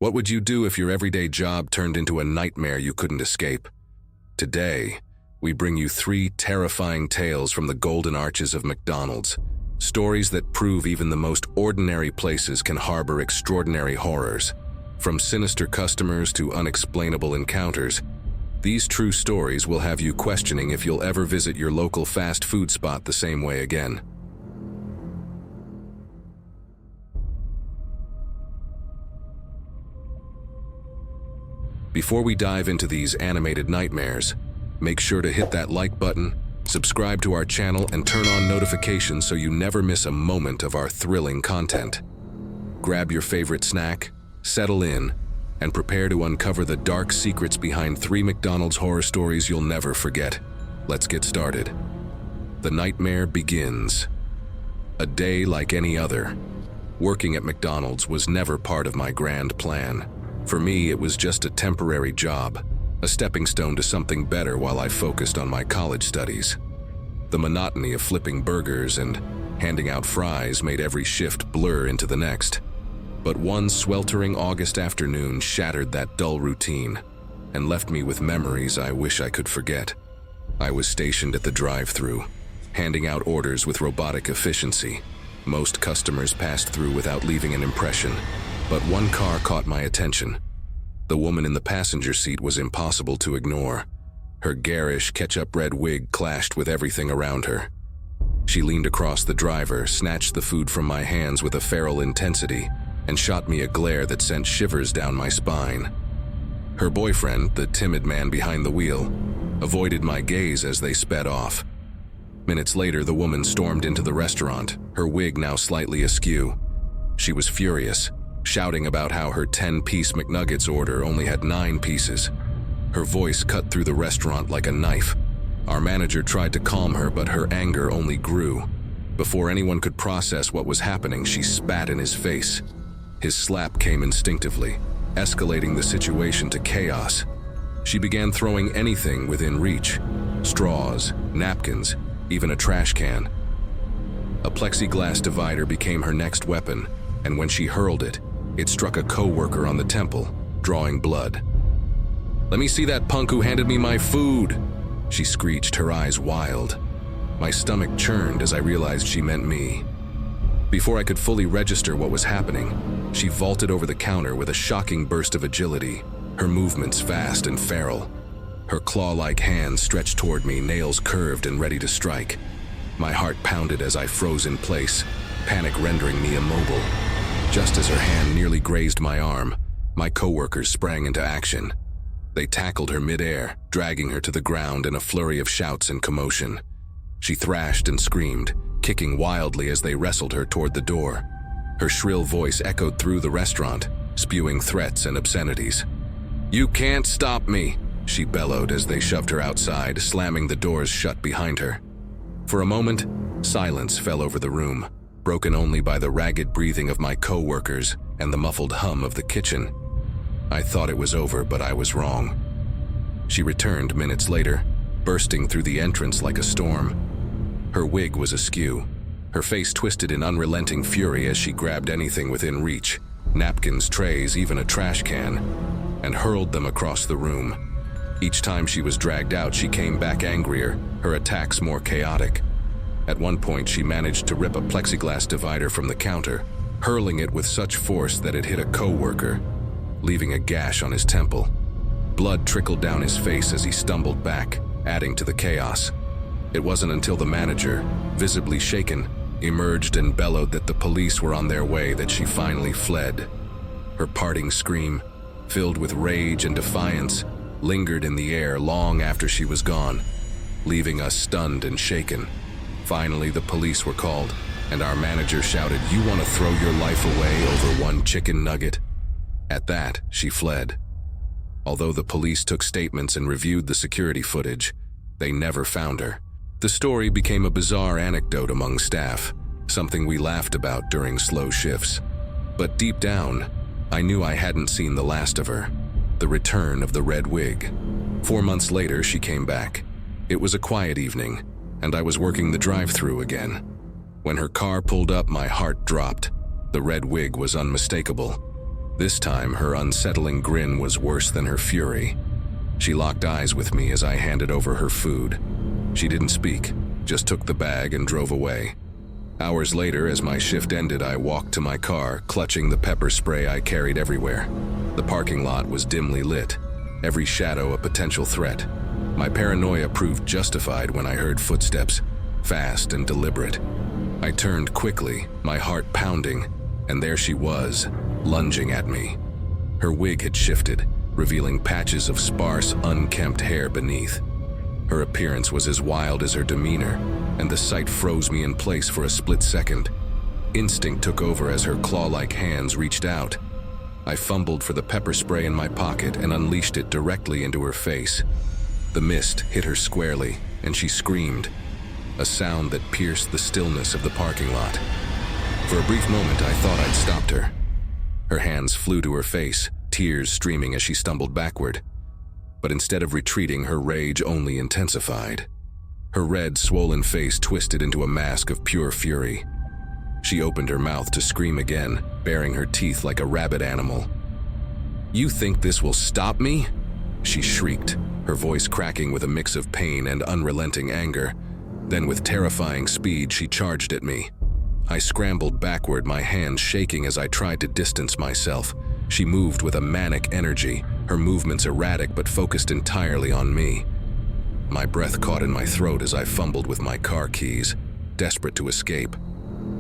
What would you do if your everyday job turned into a nightmare you couldn't escape? Today, we bring you 3 terrifying tales from the golden arches of McDonald's. Stories that prove even the most ordinary places can harbor extraordinary horrors. From sinister customers to unexplainable encounters, these true stories will have you questioning if you'll ever visit your local fast food spot the same way again. Before we dive into these animated nightmares, make sure to hit that like button, subscribe to our channel, and turn on notifications so you never miss a moment of our thrilling content. Grab your favorite snack, settle in, and prepare to uncover the dark secrets behind 3 McDonald's horror stories you'll never forget. Let's get started. The nightmare begins. A day like any other. Working at McDonald's was never part of my grand plan. For me, it was just a temporary job, a stepping stone to something better while I focused on my college studies. The monotony of flipping burgers and handing out fries made every shift blur into the next. But one sweltering August afternoon shattered that dull routine and left me with memories I wish I could forget. I was stationed at the drive-thru, handing out orders with robotic efficiency. Most customers passed through without leaving an impression, but one car caught my attention. The woman in the passenger seat was impossible to ignore. Her garish ketchup red wig clashed with everything around her. She leaned across the driver, snatched the food from my hands with a feral intensity, and shot me a glare that sent shivers down my spine. Her boyfriend, the timid man behind the wheel, avoided my gaze as they sped off. Minutes later, the woman stormed into the restaurant, her wig now slightly askew. She was furious, shouting about how her 10-piece McNuggets order only had 9 pieces. Her voice cut through the restaurant like a knife. Our manager tried to calm her, but her anger only grew. Before anyone could process what was happening, she spat in his face. His slap came instinctively, escalating the situation to chaos. She began throwing anything within reach: straws, napkins, even a trash can. A plexiglass divider became her next weapon, and when she hurled it, it struck a co-worker on the temple, drawing blood. "Let me see that punk who handed me my food!" she screeched, her eyes wild. My stomach churned as I realized she meant me. Before I could fully register what was happening, she vaulted over the counter with a shocking burst of agility, her movements fast and feral. Her claw-like hands stretched toward me, nails curved and ready to strike. My heart pounded as I froze in place, panic rendering me immobile. Just as her hand nearly grazed my arm, my coworkers sprang into action. They tackled her mid-air, dragging her to the ground in a flurry of shouts and commotion. She thrashed and screamed, kicking wildly as they wrestled her toward the door. Her shrill voice echoed through the restaurant, spewing threats and obscenities. "You can't stop me!" she bellowed as they shoved her outside, slamming the doors shut behind her. For a moment, silence fell over the room, broken only by the ragged breathing of my co-workers and the muffled hum of the kitchen. I thought it was over, but I was wrong. She returned minutes later, bursting through the entrance like a storm. Her wig was askew, her face twisted in unrelenting fury as she grabbed anything within reach, napkins, trays, even a trash can, and hurled them across the room. Each time she was dragged out, she came back angrier, her attacks more chaotic. At one point, she managed to rip a plexiglass divider from the counter, hurling it with such force that it hit a co-worker, leaving a gash on his temple. Blood trickled down his face as he stumbled back, adding to the chaos. It wasn't until the manager, visibly shaken, emerged and bellowed that the police were on their way that she finally fled. Her parting scream, filled with rage and defiance, lingered in the air long after she was gone, leaving us stunned and shaken. Finally, the police were called, and our manager shouted, "You want to throw your life away over one chicken nugget?" At that, she fled. Although the police took statements and reviewed the security footage, they never found her. The story became a bizarre anecdote among staff, something we laughed about during slow shifts. But deep down, I knew I hadn't seen the last of her. The return of the Red Wig. 4 months later, she came back. It was a quiet evening, and I was working the drive-thru again. When her car pulled up, my heart dropped. The Red Wig was unmistakable. This time, her unsettling grin was worse than her fury. She locked eyes with me as I handed over her food. She didn't speak, just took the bag and drove away. Hours later, as my shift ended, I walked to my car, clutching the pepper spray I carried everywhere. The parking lot was dimly lit, every shadow a potential threat. My paranoia proved justified when I heard footsteps, fast and deliberate. I turned quickly, my heart pounding, and there she was, lunging at me. Her wig had shifted, revealing patches of sparse, unkempt hair beneath. Her appearance was as wild as her demeanor, and the sight froze me in place for a split second. Instinct took over as her claw-like hands reached out. I fumbled for the pepper spray in my pocket and unleashed it directly into her face. The mist hit her squarely, and she screamed, a sound that pierced the stillness of the parking lot. For a brief moment, I thought I'd stopped her. Her hands flew to her face, tears streaming as she stumbled backward. But instead of retreating, her rage only intensified. Her red, swollen face twisted into a mask of pure fury. She opened her mouth to scream again, baring her teeth like a rabid animal. "You think this will stop me?" she shrieked, her voice cracking with a mix of pain and unrelenting anger. Then with terrifying speed, she charged at me. I scrambled backward, my hands shaking as I tried to distance myself. She moved with a manic energy, her movements erratic but focused entirely on me. My breath caught in my throat as I fumbled with my car keys, desperate to escape.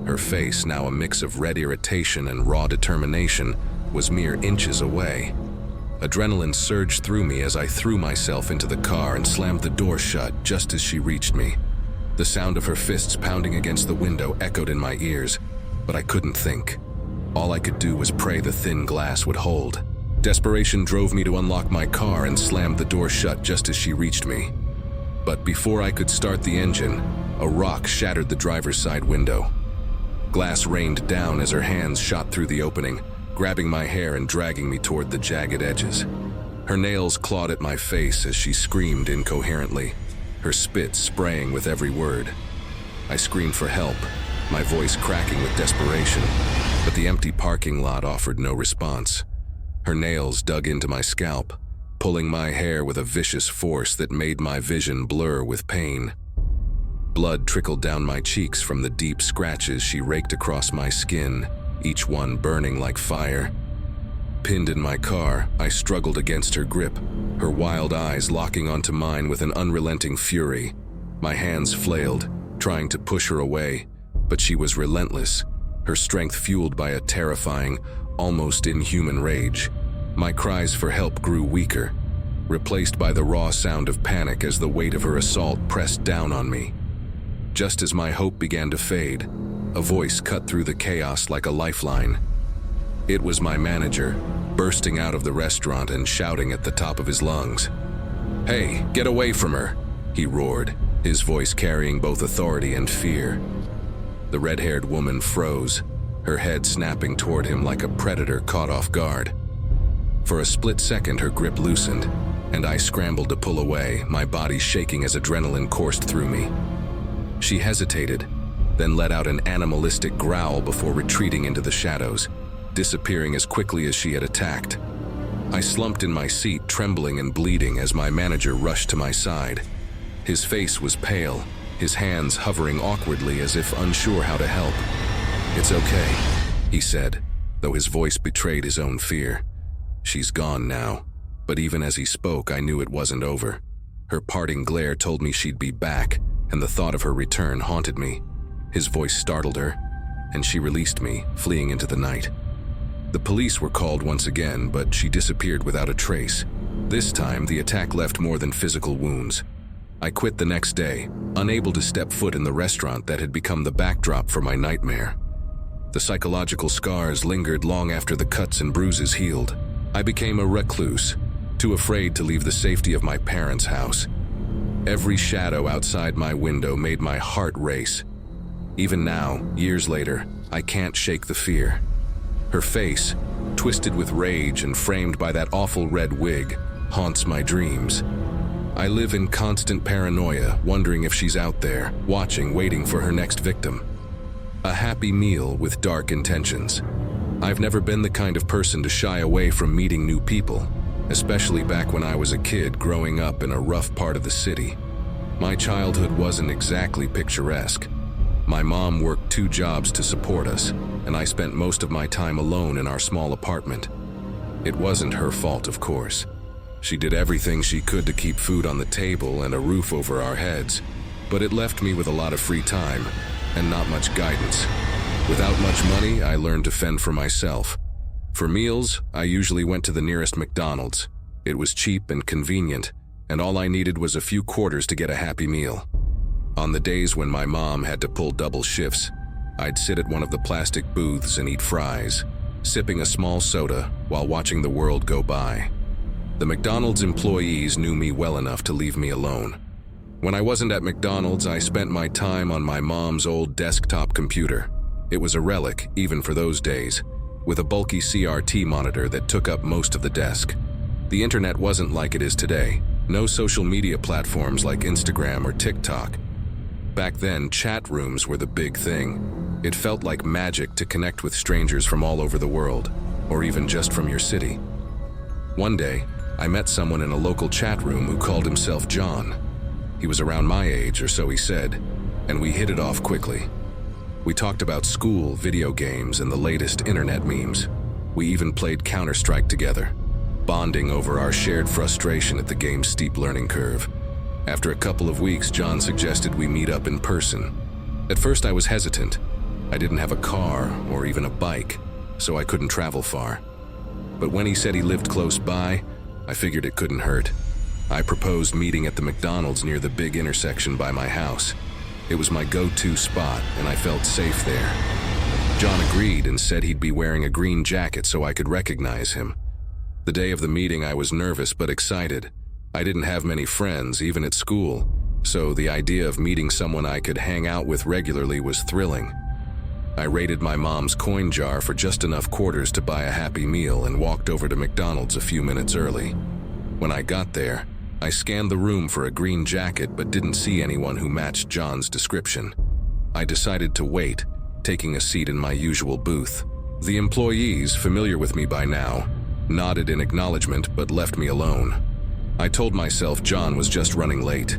Her face, now a mix of red irritation and raw determination, was mere inches away. Adrenaline surged through me as I threw myself into the car and slammed the door shut just as she reached me. The sound of her fists pounding against the window echoed in my ears, but I couldn't think. All I could do was pray the thin glass would hold. Desperation drove me to unlock my car and slammed the door shut just as she reached me. But before I could start the engine, a rock shattered the driver's side window. Glass rained down as her hands shot through the opening, grabbing my hair and dragging me toward the jagged edges. Her nails clawed at my face as she screamed incoherently, her spit spraying with every word. I screamed for help, my voice cracking with desperation, but the empty parking lot offered no response. Her nails dug into my scalp, pulling my hair with a vicious force that made my vision blur with pain. Blood trickled down my cheeks from the deep scratches she raked across my skin, each one burning like fire. Pinned in my car, I struggled against her grip, her wild eyes locking onto mine with an unrelenting fury. My hands flailed, trying to push her away, but she was relentless, her strength fueled by a terrifying, almost inhuman rage. My cries for help grew weaker, replaced by the raw sound of panic as the weight of her assault pressed down on me. Just as my hope began to fade, a voice cut through the chaos like a lifeline. It was my manager, bursting out of the restaurant and shouting at the top of his lungs. "Hey, get away from her!" he roared, his voice carrying both authority and fear. The red-haired woman froze, her head snapping toward him like a predator caught off guard. For a split second, her grip loosened, and I scrambled to pull away, my body shaking as adrenaline coursed through me. She hesitated, then let out an animalistic growl before retreating into the shadows, disappearing as quickly as she had attacked. I slumped in my seat, trembling and bleeding as my manager rushed to my side. His face was pale, his hands hovering awkwardly as if unsure how to help. "It's okay," he said, though his voice betrayed his own fear. "She's gone now." But even as he spoke, I knew it wasn't over. Her parting glare told me she'd be back, and the thought of her return haunted me. His voice startled her, and she released me, fleeing into the night. The police were called once again, but she disappeared without a trace. This time, the attack left more than physical wounds. I quit the next day, unable to step foot in the restaurant that had become the backdrop for my nightmare. The psychological scars lingered long after the cuts and bruises healed. I became a recluse, too afraid to leave the safety of my parents' house. Every shadow outside my window made my heart race. Even now, years later, I can't shake the fear. Her face, twisted with rage and framed by that awful red wig, haunts my dreams. I live in constant paranoia, wondering if she's out there, watching, waiting for her next victim. A happy meal with dark intentions. I've never been the kind of person to shy away from meeting new people, especially back when I was a kid growing up in a rough part of the city. My childhood wasn't exactly picturesque. My mom worked 2 jobs to support us, and I spent most of my time alone in our small apartment. It wasn't her fault, of course. She did everything she could to keep food on the table and a roof over our heads, but it left me with a lot of free time and not much guidance. Without much money, I learned to fend for myself. For meals, I usually went to the nearest McDonald's. It was cheap and convenient, and all I needed was a few quarters to get a happy meal. On the days when my mom had to pull double shifts, I'd sit at one of the plastic booths and eat fries, sipping a small soda while watching the world go by. The McDonald's employees knew me well enough to leave me alone. When I wasn't at McDonald's, I spent my time on my mom's old desktop computer. It was a relic, even for those days, with a bulky CRT monitor that took up most of the desk. The internet wasn't like it is today. No social media platforms like Instagram or TikTok. Back then, chat rooms were the big thing. It felt like magic to connect with strangers from all over the world, or even just from your city. One day, I met someone in a local chat room who called himself John. He was around my age, or so he said, and we hit it off quickly. We talked about school, video games, and the latest internet memes. We even played Counter-Strike together, bonding over our shared frustration at the game's steep learning curve. After a couple of weeks, John suggested we meet up in person. At first, I was hesitant. I didn't have a car or even a bike, so I couldn't travel far. But when he said he lived close by, I figured it couldn't hurt. I proposed meeting at the McDonald's near the big intersection by my house. It was my go-to spot, and I felt safe there. John agreed and said he'd be wearing a green jacket so I could recognize him. The day of the meeting, I was nervous but excited. I didn't have many friends, even at school, so the idea of meeting someone I could hang out with regularly was thrilling. I raided my mom's coin jar for just enough quarters to buy a happy meal and walked over to McDonald's a few minutes early. When I got there, I scanned the room for a green jacket but didn't see anyone who matched John's description. I decided to wait, taking a seat in my usual booth. The employees, familiar with me by now, nodded in acknowledgement but left me alone. I told myself John was just running late.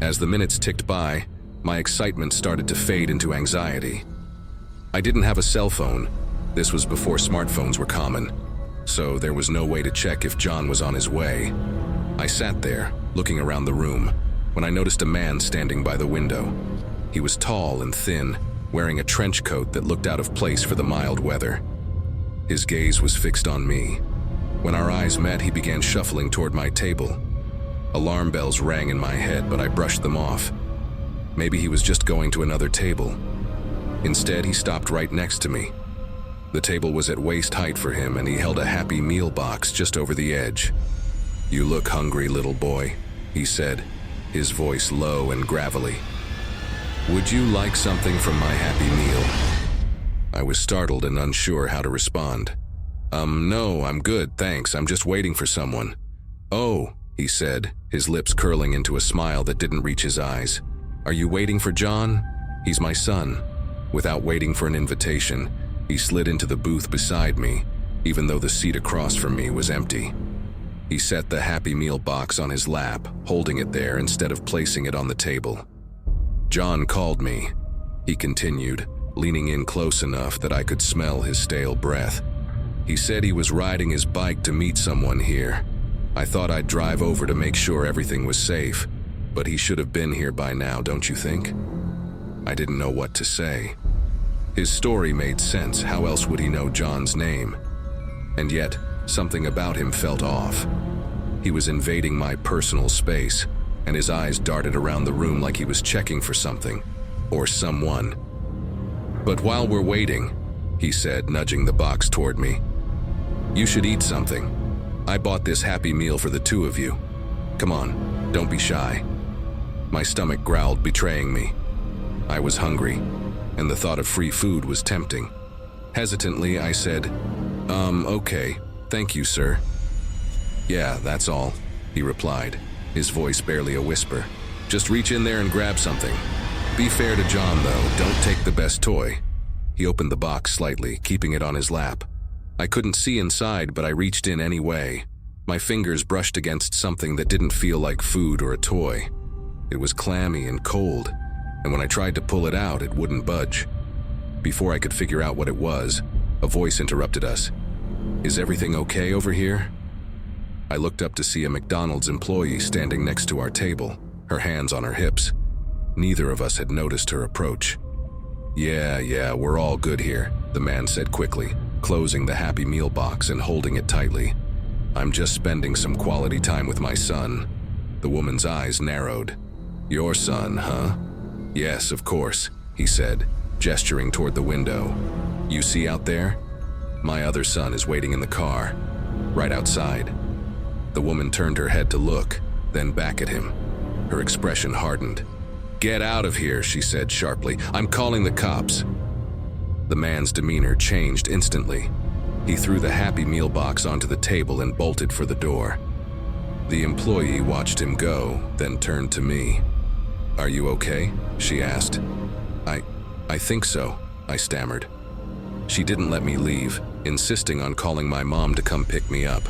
As the minutes ticked by, my excitement started to fade into anxiety. I didn't have a cell phone. This was before smartphones were common, so there was no way to check if John was on his way. I sat there, looking around the room, when I noticed a man standing by the window. He was tall and thin, wearing a trench coat that looked out of place for the mild weather. His gaze was fixed on me. When our eyes met, he began shuffling toward my table. Alarm bells rang in my head, but I brushed them off. Maybe he was just going to another table. Instead, he stopped right next to me. The table was at waist height for him, and he held a Happy Meal box just over the edge. "You look hungry, little boy," he said, his voice low and gravelly. "Would you like something from my Happy Meal?" I was startled and unsure how to respond. No, I'm good, thanks. I'm just waiting for someone." "Oh," he said, his lips curling into a smile that didn't reach his eyes. "Are you waiting for John? He's my son." Without waiting for an invitation, he slid into the booth beside me, even though the seat across from me was empty. He set the Happy Meal box on his lap, holding it there instead of placing it on the table. "John called me," he continued, leaning in close enough that I could smell his stale breath. "He said he was riding his bike to meet someone here. I thought I'd drive over to make sure everything was safe, but he should have been here by now, don't you think?" I didn't know what to say. His story made sense. How else would he know John's name? And yet, something about him felt off. He was invading my personal space, and his eyes darted around the room like he was checking for something, or someone. "But while we're waiting," he said, nudging the box toward me, "you should eat something. I bought this Happy Meal for the 2 of you. Come on, don't be shy." My stomach growled, betraying me. I was hungry, and the thought of free food was tempting. Hesitantly, I said, Okay, thank you, sir." "Yeah, that's all," he replied, his voice barely a whisper. "Just reach in there and grab something. Be fair to John, though. Don't take the best toy." He opened the box slightly, keeping it on his lap. I couldn't see inside, but I reached in anyway. My fingers brushed against something that didn't feel like food or a toy. It was clammy and cold, and when I tried to pull it out, it wouldn't budge. Before I could figure out what it was, a voice interrupted us. "Is everything okay over here?" I looked up to see a McDonald's employee standing next to our table, her hands on her hips. Neither of us had noticed her approach. Yeah, we're all good here," the man said quickly, closing the Happy Meal box and holding it tightly. "I'm just spending some quality time with my son." The woman's eyes narrowed. "Your son, huh?" "Yes, of course," he said, gesturing toward the window. "You see out there? My other son is waiting in the car, right outside." The woman turned her head to look, then back at him. Her expression hardened. "Get out of here," she said sharply. "I'm calling the cops." The man's demeanor changed instantly. He threw the Happy Meal box onto the table and bolted for the door. The employee watched him go, then turned to me. "Are you okay?" she asked. I think so," I stammered. She didn't let me leave, insisting on calling my mom to come pick me up.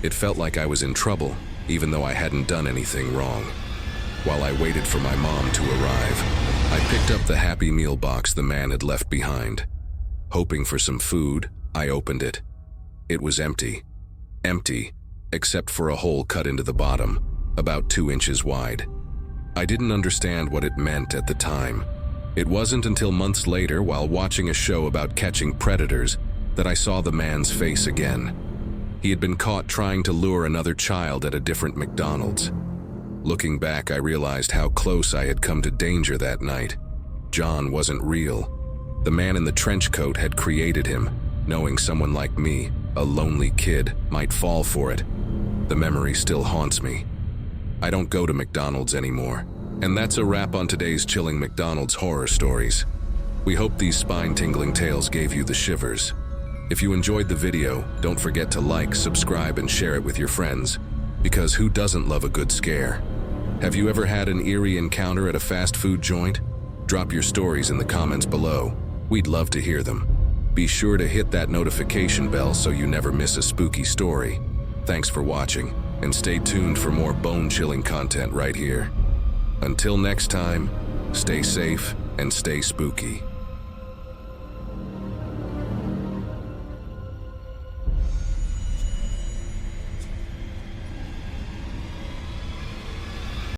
It felt like I was in trouble, even though I hadn't done anything wrong. While I waited for my mom to arrive, I picked up the Happy Meal box the man had left behind. Hoping for some food, I opened it. It was empty. Empty, except for a hole cut into the bottom, about 2 inches wide. I didn't understand what it meant at the time. It wasn't until months later, while watching a show about catching predators, that I saw the man's face again. He had been caught trying to lure another child at a different McDonald's. Looking back, I realized how close I had come to danger that night. John wasn't real. The man in the trench coat had created him, knowing someone like me, a lonely kid, might fall for it. The memory still haunts me. I don't go to McDonald's anymore. And that's a wrap on today's Chilling McDonald's horror stories. We hope these spine-tingling tales gave you the shivers. If you enjoyed the video, don't forget to like, subscribe, and share it with your friends. Because who doesn't love a good scare? Have you ever had an eerie encounter at a fast food joint? Drop your stories in the comments below. We'd love to hear them. Be sure to hit that notification bell so you never miss a spooky story. Thanks for watching, and stay tuned for more bone-chilling content right here. Until next time, stay safe and stay spooky.